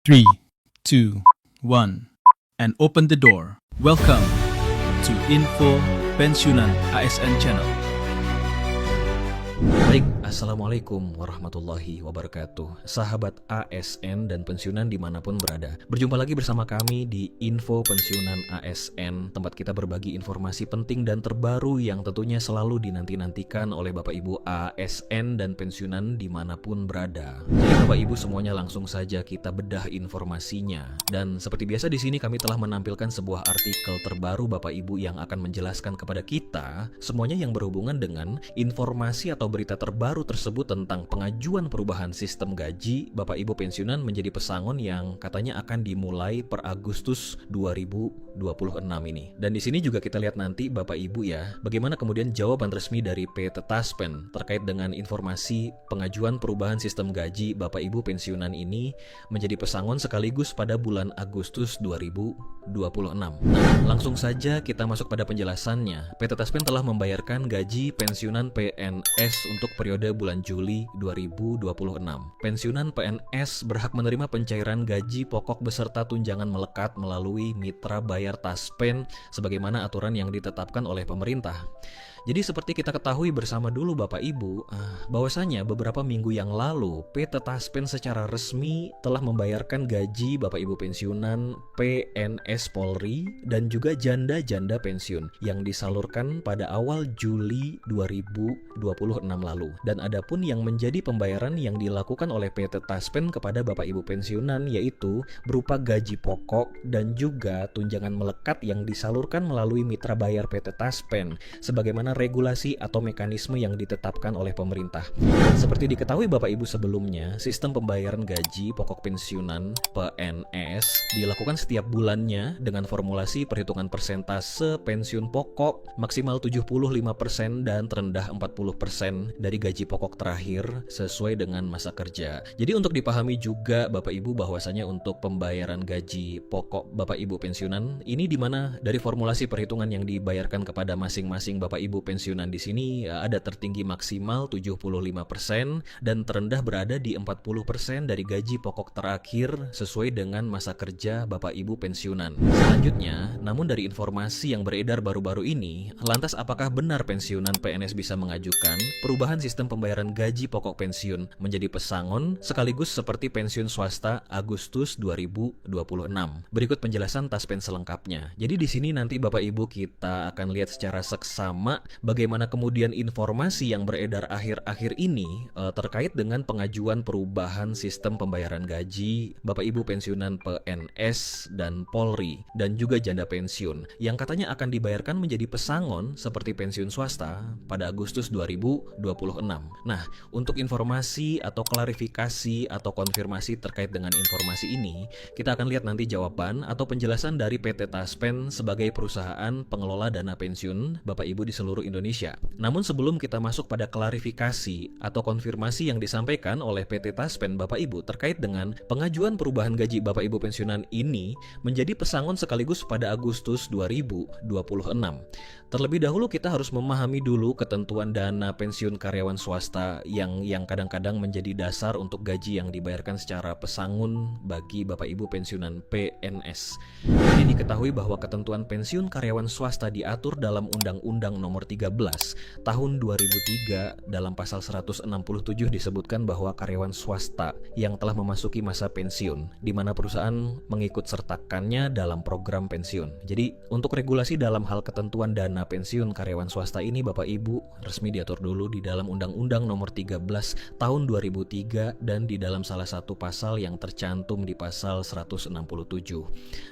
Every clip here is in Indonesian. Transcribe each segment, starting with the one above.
3, 2, 1, and open the door. Welcome to Info Pensiunan ASN Channel. Baik, Assalamualaikum warahmatullahi wabarakatuh. Sahabat ASN dan pensiunan dimanapun berada, berjumpa lagi bersama kami di Info Pensiunan ASN, tempat kita berbagi informasi penting dan terbaru yang tentunya selalu dinanti-nantikan oleh Bapak Ibu ASN dan pensiunan dimanapun berada. Jadi Bapak Ibu semuanya langsung saja kita bedah informasinya. Dan seperti biasa di sini kami telah menampilkan sebuah artikel terbaru Bapak Ibu yang akan menjelaskan kepada kita semuanya yang berhubungan dengan informasi atau berita terbaru tersebut tentang pengajuan perubahan sistem gaji Bapak Ibu pensiunan menjadi pesangon yang katanya akan dimulai per Agustus 2026 ini. Dan di sini juga kita lihat nanti Bapak Ibu ya, bagaimana kemudian jawaban resmi dari PT Taspen terkait dengan informasi pengajuan perubahan sistem gaji Bapak Ibu pensiunan ini menjadi pesangon sekaligus pada bulan Agustus 2026. Nah, langsung saja kita masuk pada penjelasannya. PT Taspen telah membayarkan gaji pensiunan PNS untuk periode bulan Juli 2026. Pensiunan PNS berhak menerima pencairan gaji pokok beserta tunjangan melekat melalui mitra bayar Taspen sebagaimana aturan yang ditetapkan oleh pemerintah. Jadi seperti kita ketahui bersama dulu Bapak Ibu, bahwasanya beberapa minggu yang lalu PT Taspen secara resmi telah membayarkan gaji Bapak Ibu pensiunan PNS Polri dan juga janda-janda pensiun yang disalurkan pada awal Juli 2026 lalu. Dan adapun yang menjadi pembayaran yang dilakukan oleh PT Taspen kepada Bapak Ibu pensiunan yaitu berupa gaji pokok dan juga tunjangan melekat yang disalurkan melalui mitra bayar PT Taspen sebagaimana regulasi atau mekanisme yang ditetapkan oleh pemerintah. Seperti diketahui Bapak Ibu sebelumnya, sistem pembayaran gaji pokok pensiunan PNS dilakukan setiap bulannya dengan formulasi perhitungan persentase pensiun pokok maksimal 75% dan terendah 40% dari gaji pokok terakhir sesuai dengan masa kerja. Jadi untuk dipahami juga Bapak Ibu bahwasanya untuk pembayaran gaji pokok Bapak Ibu pensiunan ini dimana dari formulasi perhitungan yang dibayarkan kepada masing-masing Bapak Ibu pensiunan di sini ada tertinggi maksimal 75% dan terendah berada di 40% dari gaji pokok terakhir sesuai dengan masa kerja Bapak Ibu pensiunan. Selanjutnya, namun dari informasi yang beredar baru-baru ini, lantas apakah benar pensiunan PNS bisa mengajukan perubahan sistem pembayaran gaji pokok pensiun menjadi pesangon sekaligus seperti pensiun swasta Agustus 2026? Berikut penjelasan Taspen selengkapnya. Jadi di sini nanti Bapak Ibu kita akan lihat secara seksama bagaimana kemudian informasi yang beredar akhir-akhir ini terkait dengan pengajuan perubahan sistem pembayaran gaji Bapak Ibu pensiunan PNS dan Polri dan juga janda pensiun yang katanya akan dibayarkan menjadi pesangon seperti pensiun swasta pada Agustus 2026. Nah, untuk informasi atau klarifikasi atau konfirmasi terkait dengan informasi ini, kita akan lihat nanti jawaban atau penjelasan dari PT Taspen sebagai perusahaan pengelola dana pensiun Bapak Ibu di seluruh Indonesia. Namun sebelum kita masuk pada klarifikasi atau konfirmasi yang disampaikan oleh PT Taspen Bapak Ibu terkait dengan pengajuan perubahan gaji Bapak Ibu pensiunan ini menjadi pesangon sekaligus pada Agustus 2026. Terlebih dahulu kita harus memahami dulu ketentuan dana pensiun karyawan swasta yang kadang-kadang menjadi dasar untuk gaji yang dibayarkan secara pesangon bagi Bapak Ibu pensiunan PNS. Jadi diketahui bahwa ketentuan pensiun karyawan swasta diatur dalam Undang-Undang Nomor 13 Tahun 2003 dalam pasal 167 disebutkan bahwa karyawan swasta yang telah memasuki masa pensiun di mana perusahaan mengikut sertakannya dalam program pensiun. Jadi untuk regulasi dalam hal ketentuan dana pensiun karyawan swasta ini Bapak Ibu resmi diatur dulu di dalam Undang-Undang Nomor 13 Tahun 2003 dan di dalam salah satu pasal yang tercantum di pasal 167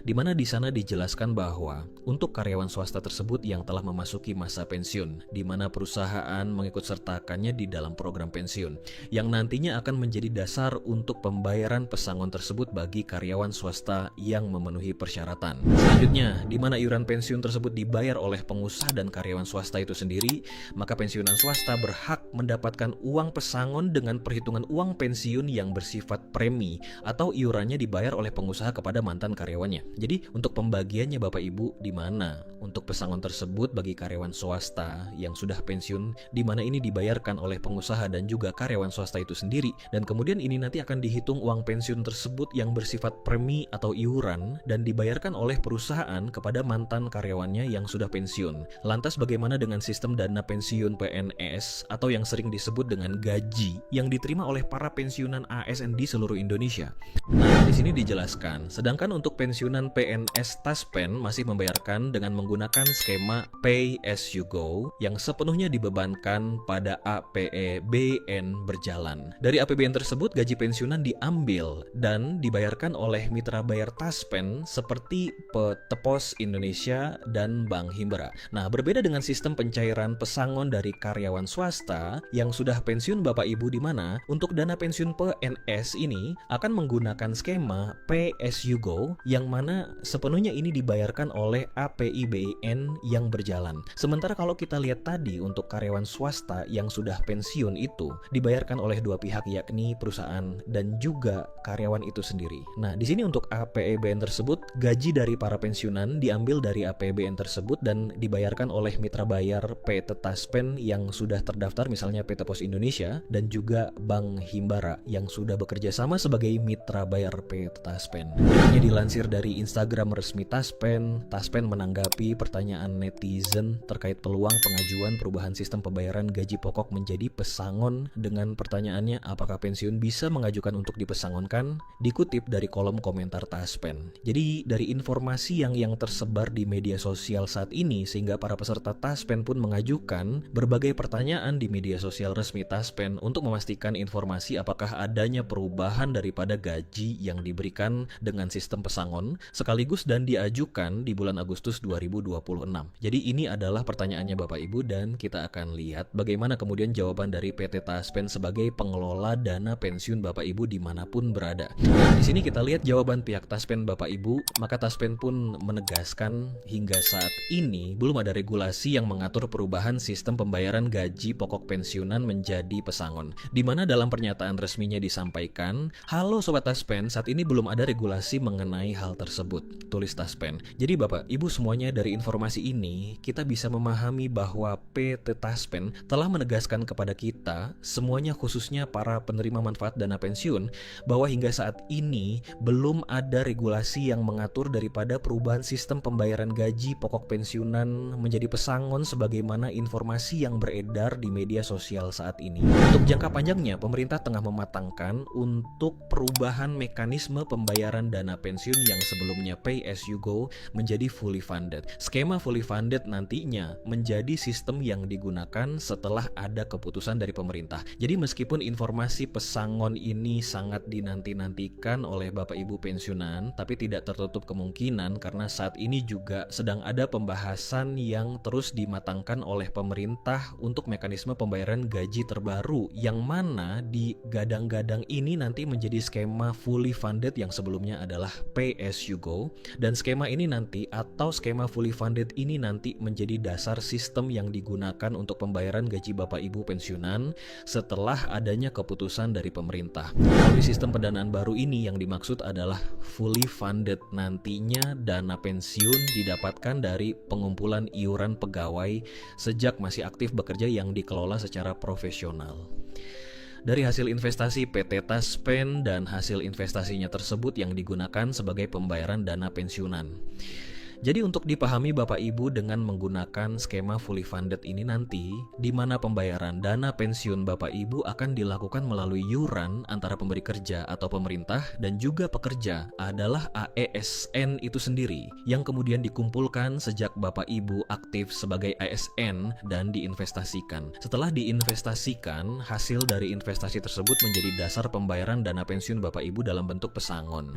di mana di sana dijelaskan bahwa untuk karyawan swasta tersebut yang telah memasuki masa pensiun di mana perusahaan mengikut sertakannya di dalam program pensiun yang nantinya akan menjadi dasar untuk pembayaran pesangon tersebut bagi karyawan swasta yang memenuhi persyaratan. Selanjutnya, di mana iuran pensiun tersebut dibayar oleh pengusaha dan karyawan swasta itu sendiri, maka pensiunan swasta berhak mendapatkan mendapatkan uang pesangon dengan perhitungan uang pensiun yang bersifat premi atau iurannya dibayar oleh pengusaha kepada mantan karyawannya. Jadi untuk pembagiannya Bapak Ibu di mana? Untuk pesangon tersebut bagi karyawan swasta yang sudah pensiun, di mana ini dibayarkan oleh pengusaha dan juga karyawan swasta itu sendiri, dan kemudian ini nanti akan dihitung uang pensiun tersebut yang bersifat premi atau iuran dan dibayarkan oleh perusahaan kepada mantan karyawannya yang sudah pensiun. Lantas bagaimana dengan sistem dana pensiun PNS atau yang sering disebut dengan gaji yang diterima oleh para pensiunan ASN di seluruh Indonesia? Nah, di sini dijelaskan, sedangkan untuk pensiunan PNS Taspen masih membayarkan dengan menggunakan skema Pay as you go yang sepenuhnya dibebankan pada APBN berjalan. Dari APBN tersebut gaji pensiunan diambil dan dibayarkan oleh mitra bayar Taspen seperti PT Pos Indonesia dan Bank Himbara. Nah, berbeda dengan sistem pencairan pesangon dari karyawan swasta yang sudah pensiun Bapak Ibu, di mana untuk dana pensiun PNS ini akan menggunakan skema Pay as you go yang mana sepenuhnya ini dibayarkan oleh APBN yang berjalan. Sementara kalau kita lihat tadi untuk karyawan swasta yang sudah pensiun itu dibayarkan oleh dua pihak, yakni perusahaan dan juga karyawan itu sendiri. Nah, di sini untuk APBN tersebut gaji dari para pensiunan diambil dari APBN tersebut dan dibayarkan oleh mitra bayar PT Taspen yang sudah terdaftar, misalnya PT Pos Indonesia dan juga Bank Himbara yang sudah bekerja sama sebagai mitra bayar PT Taspen. Ini dilansir dari Instagram resmi Taspen. Taspen menanggapi pertanyaan netizen terkait peluang pengajuan perubahan sistem pembayaran gaji pokok menjadi pesangon dengan pertanyaannya, apakah pensiun bisa mengajukan untuk dipesangonkan? Dikutip dari kolom komentar Taspen. Jadi dari informasi yang tersebar di media sosial saat ini, sehingga para peserta Taspen pun mengajukan berbagai pertanyaan di media sosial resmi Taspen untuk memastikan informasi apakah adanya perubahan daripada gaji yang diberikan dengan sistem pesangon sekaligus dan diajukan di bulan Agustus 2026. Jadi ini adalah pertanyaannya Bapak Ibu, dan kita akan lihat bagaimana kemudian jawaban dari PT Taspen sebagai pengelola dana pensiun Bapak Ibu dimanapun berada. Di sini kita lihat jawaban pihak Taspen Bapak Ibu. Maka Taspen pun menegaskan hingga saat ini belum ada regulasi yang mengatur perubahan sistem pembayaran gaji pokok pensiunan menjadi pesangon. Di mana dalam pernyataan resminya disampaikan, halo Sobat Taspen, saat ini belum ada regulasi mengenai hal tersebut, tulis Taspen. Jadi Bapak Ibu semuanya, dari informasi ini kita bisa memahami bahwa PT Taspen telah menegaskan kepada kita semuanya, khususnya para penerima manfaat dana pensiun, bahwa hingga saat ini belum ada regulasi yang mengatur daripada perubahan sistem pembayaran gaji pokok pensiunan menjadi pesangon sebagaimana informasi yang beredar di media sosial saat ini. Untuk jangka panjangnya, pemerintah tengah mematangkan untuk perubahan mekanisme pembayaran dana pensiun yang sebelumnya Pay as you go menjadi fully funded. Skema fully funded nantinya menjadi sistem yang digunakan setelah ada keputusan dari pemerintah. Jadi meskipun informasi pesangon ini sangat dinanti-nantikan oleh Bapak Ibu pensiunan, tapi tidak tertutup kemungkinan karena saat ini juga sedang ada pembahasan yang terus dimatangkan oleh pemerintah untuk mekanisme pembayaran gaji terbaru, yang mana di gadang-gadang ini nanti menjadi skema fully funded yang sebelumnya adalah Pay as you go, dan skema ini nanti atau skema fully funded ini nanti menjadi dasar sistem yang digunakan untuk pembayaran gaji Bapak Ibu pensiunan setelah adanya keputusan dari pemerintah. Melalui sistem pendanaan baru ini yang dimaksud adalah fully funded. Nantinya dana pensiun didapatkan dari pengumpulan iuran pegawai sejak masih aktif bekerja yang dikelola secara profesional. Dari hasil investasi PT Taspen dan hasil investasinya tersebut yang digunakan sebagai pembayaran dana pensiunan. Jadi untuk dipahami Bapak Ibu dengan menggunakan skema fully funded ini nanti, di mana pembayaran dana pensiun Bapak Ibu akan dilakukan melalui iuran antara pemberi kerja atau pemerintah dan juga pekerja adalah AESN itu sendiri, yang kemudian dikumpulkan sejak Bapak Ibu aktif sebagai ASN dan diinvestasikan. Setelah diinvestasikan, hasil dari investasi tersebut menjadi dasar pembayaran dana pensiun Bapak Ibu dalam bentuk pesangon.